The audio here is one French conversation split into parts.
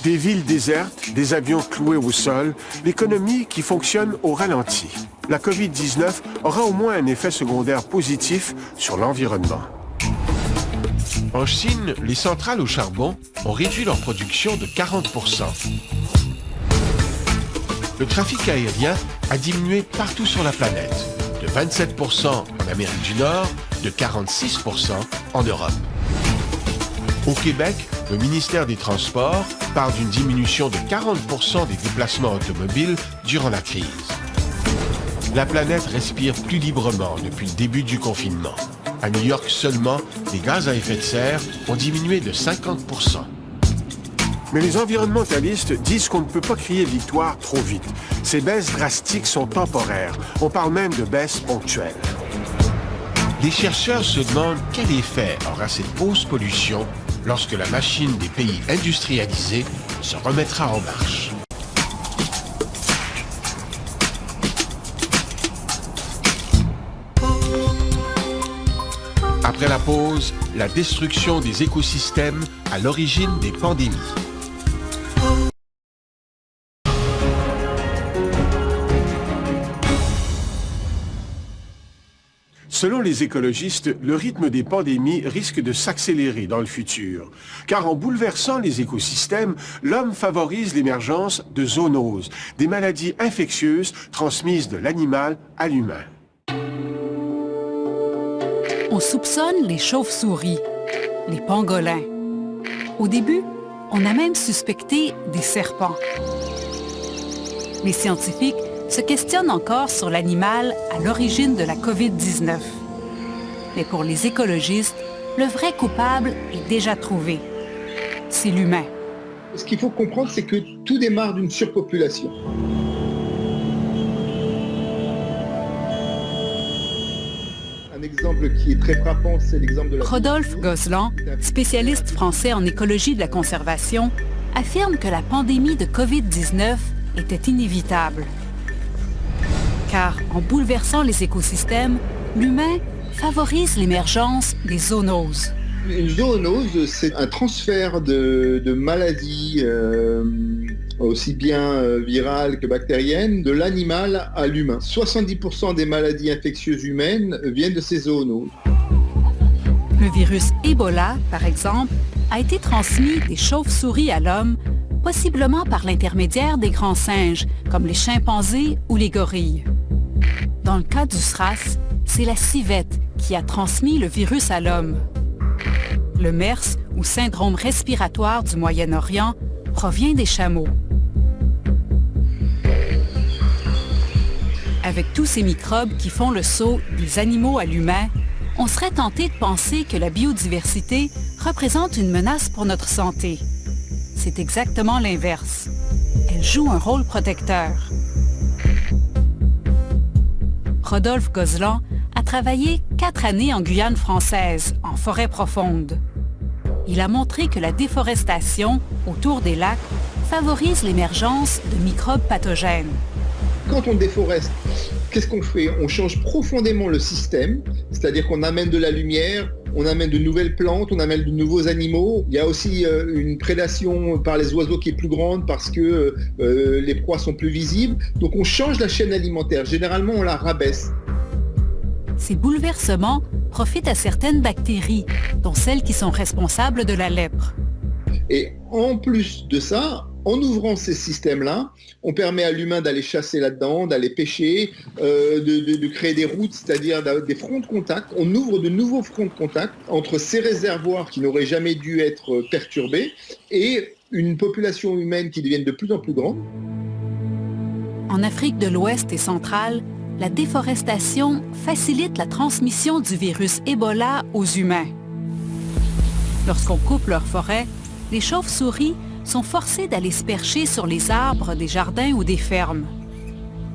Des villes désertes, des avions cloués au sol, l'économie qui fonctionne au ralenti. La COVID-19 aura au moins un effet secondaire positif sur l'environnement. En Chine, les centrales au charbon ont réduit leur production de 40%. Le trafic aérien a diminué partout sur la planète, de 27% en Amérique du Nord, de 46% en Europe. Au Québec, le ministère des Transports parle d'une diminution de 40% des déplacements automobiles durant la crise. La planète respire plus librement depuis le début du confinement. À New York seulement, les gaz à effet de serre ont diminué de 50%. Mais les environnementalistes disent qu'on ne peut pas crier victoire trop vite. Ces baisses drastiques sont temporaires. On parle même de baisses ponctuelles. Les chercheurs se demandent quel effet aura cette hausse pollution lorsque la machine des pays industrialisés se remettra en marche. Après la pause, la destruction des écosystèmes à l'origine des pandémies. Selon les écologistes, le rythme des pandémies risque de s'accélérer dans le futur, car en bouleversant les écosystèmes, l'homme favorise l'émergence de zoonoses, des maladies infectieuses transmises de l'animal à l'humain. On soupçonne les chauves-souris, les pangolins. Au début, on a même suspecté des serpents. Les scientifiques se questionnent encore sur l'animal à l'origine de la COVID-19. Mais pour les écologistes, le vrai coupable est déjà trouvé. C'est l'humain. Ce qu'il faut comprendre, c'est que tout démarre d'une surpopulation. Un exemple qui est très frappant, c'est l'exemple de la... Rodolphe Gozlan, spécialiste français en écologie de la conservation, affirme que la pandémie de COVID-19 était inévitable. Car en bouleversant les écosystèmes, l'humain favorise l'émergence des zoonoses. Une zoonose, c'est un transfert de maladies, aussi bien virales que bactériennes, de l'animal à l'humain. 70% des maladies infectieuses humaines viennent de ces zoonoses. Le virus Ebola, par exemple, a été transmis des chauves-souris à l'homme, possiblement par l'intermédiaire des grands singes, comme les chimpanzés ou les gorilles. Dans le cas du SRAS, c'est la civette qui a transmis le virus à l'homme. Le MERS, ou syndrome respiratoire du Moyen-Orient, provient des chameaux. Avec tous ces microbes qui font le saut des animaux à l'humain, on serait tenté de penser que la biodiversité représente une menace pour notre santé. C'est exactement l'inverse. Elle joue un rôle protecteur. Rodolphe Gozlan a travaillé 4 années en Guyane française, en forêt profonde. Il a montré que la déforestation autour des lacs favorise l'émergence de microbes pathogènes. Quand on déforeste, qu'est-ce qu'on fait? On change profondément le système, c'est-à-dire qu'on amène de la lumière, on amène de nouvelles plantes, on amène de nouveaux animaux. Il y a aussi une prédation par les oiseaux qui est plus grande parce que les proies sont plus visibles. Donc on change la chaîne alimentaire. Généralement, on la rabaisse. Ces bouleversements profitent à certaines bactéries, dont celles qui sont responsables de la lèpre. Et en plus de ça, en ouvrant ces systèmes-là, on permet à l'humain d'aller chasser là-dedans, d'aller pêcher, de créer des routes, c'est-à-dire des fronts de contact. On ouvre de nouveaux fronts de contact entre ces réservoirs qui n'auraient jamais dû être perturbés et une population humaine qui devient de plus en plus grande. En Afrique de l'Ouest et centrale, la déforestation facilite la transmission du virus Ebola aux humains. Lorsqu'on coupe leurs forêts, les chauves-souris sont forcés d'aller se percher sur les arbres des jardins ou des fermes.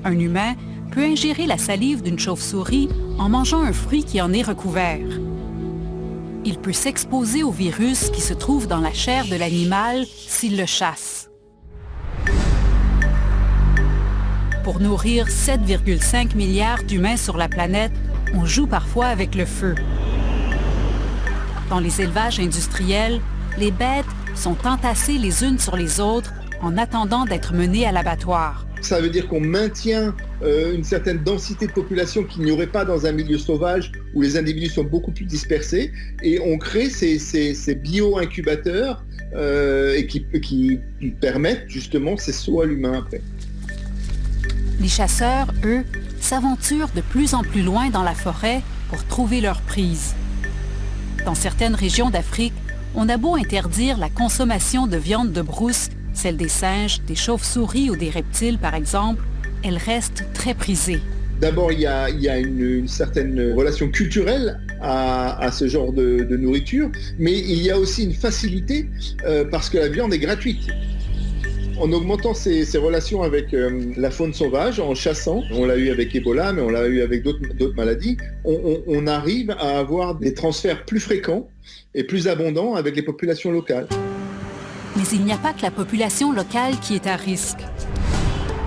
Un humain peut ingérer la salive d'une chauve-souris en mangeant un fruit qui en est recouvert. Il peut s'exposer au virus qui se trouve dans la chair de l'animal s'il le chasse. Pour nourrir 7,5 milliards d'humains sur la planète, on joue parfois avec le feu. Dans les élevages industriels, les bêtes sont entassées les unes sur les autres en attendant d'être menées à l'abattoir. Ça veut dire qu'on maintient une certaine densité de population qu'il n'y aurait pas dans un milieu sauvage où les individus sont beaucoup plus dispersés, et on crée ces bio-incubateurs et qui permettent justement ces sauts à l'humain après. Les chasseurs, eux, s'aventurent de plus en plus loin dans la forêt pour trouver leur prise. Dans certaines régions d'Afrique, on a beau interdire la consommation de viande de brousse, celle des singes, des chauves-souris ou des reptiles par exemple, elle reste très prisée. D'abord, il y a une certaine relation culturelle à ce genre de nourriture, mais il y a aussi une facilité parce que la viande est gratuite. En augmentant ces relations avec la faune sauvage, en chassant, on l'a eu avec Ebola, mais on l'a eu avec d'autres maladies, on arrive à avoir des transferts plus fréquents et plus abondants avec les populations locales. Mais il n'y a pas que la population locale qui est à risque.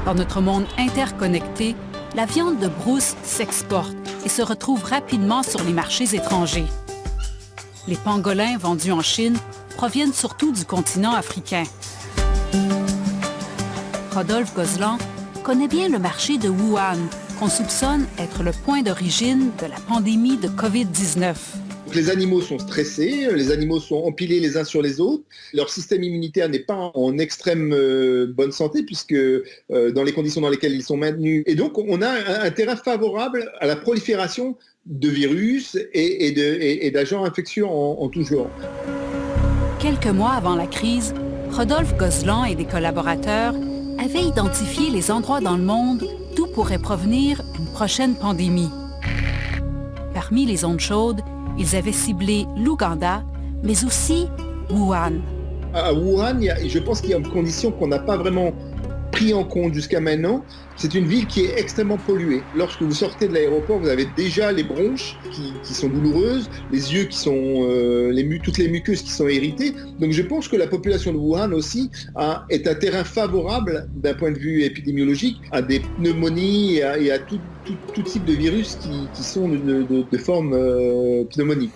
Dans notre monde interconnecté, la viande de brousse s'exporte et se retrouve rapidement sur les marchés étrangers. Les pangolins vendus en Chine proviennent surtout du continent africain. Rodolphe Gozlan connaît bien le marché de Wuhan, qu'on soupçonne être le point d'origine de la pandémie de COVID-19. Les animaux sont stressés, les animaux sont empilés les uns sur les autres, leur système immunitaire n'est pas en extrême bonne santé puisque dans les conditions dans lesquelles ils sont maintenus. Et donc on a un terrain favorable à la prolifération de virus et d'agents infectieux en tout genre. Quelques mois avant la crise, Rodolphe Gozlan et des collaborateurs avaient identifié les endroits dans le monde d'où pourrait provenir une prochaine pandémie. Parmi les zones chaudes, ils avaient ciblé l'Ouganda, mais aussi Wuhan. À Wuhan, je pense qu'il y a une condition qu'on n'a pas vraiment pris en compte jusqu'à maintenant. C'est une ville qui est extrêmement polluée. Lorsque vous sortez de l'aéroport, vous avez déjà les bronches qui sont douloureuses, les yeux qui sont, toutes les muqueuses qui sont irritées. Donc je pense que la population de Wuhan aussi est un terrain favorable d'un point de vue épidémiologique à des pneumonies et à tout type de virus qui sont de forme pneumonique.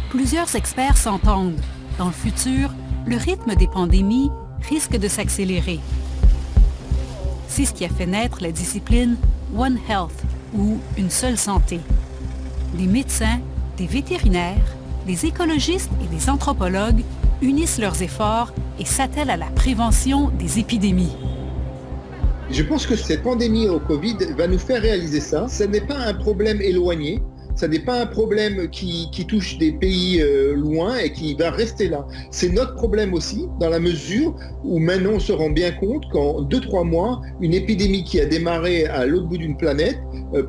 Plusieurs experts s'entendent. Dans le futur, le rythme des pandémies risque de s'accélérer. C'est ce qui a fait naître la discipline One Health, ou une seule santé. Des médecins, des vétérinaires, des écologistes et des anthropologues unissent leurs efforts et s'attellent à la prévention des épidémies. Je pense que cette pandémie au Covid va nous faire réaliser ça. Ce n'est pas un problème éloigné. Ça n'est pas un problème qui touche des pays loin et qui va rester là. C'est notre problème aussi, dans la mesure où maintenant on se rend bien compte qu'en 2-3 mois, une épidémie qui a démarré à l'autre bout d'une planète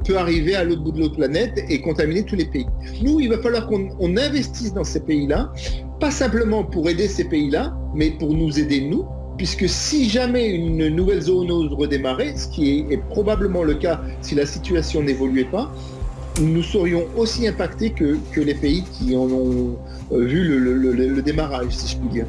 peut arriver à l'autre bout de l'autre planète et contaminer tous les pays. Nous, il va falloir qu'on investisse dans ces pays-là, pas simplement pour aider ces pays-là, mais pour nous aider nous, puisque si jamais une nouvelle zoonose redémarrait, ce qui est probablement le cas si la situation n'évoluait pas, nous serions aussi impactés que les pays qui en ont vu le démarrage, si je puis dire.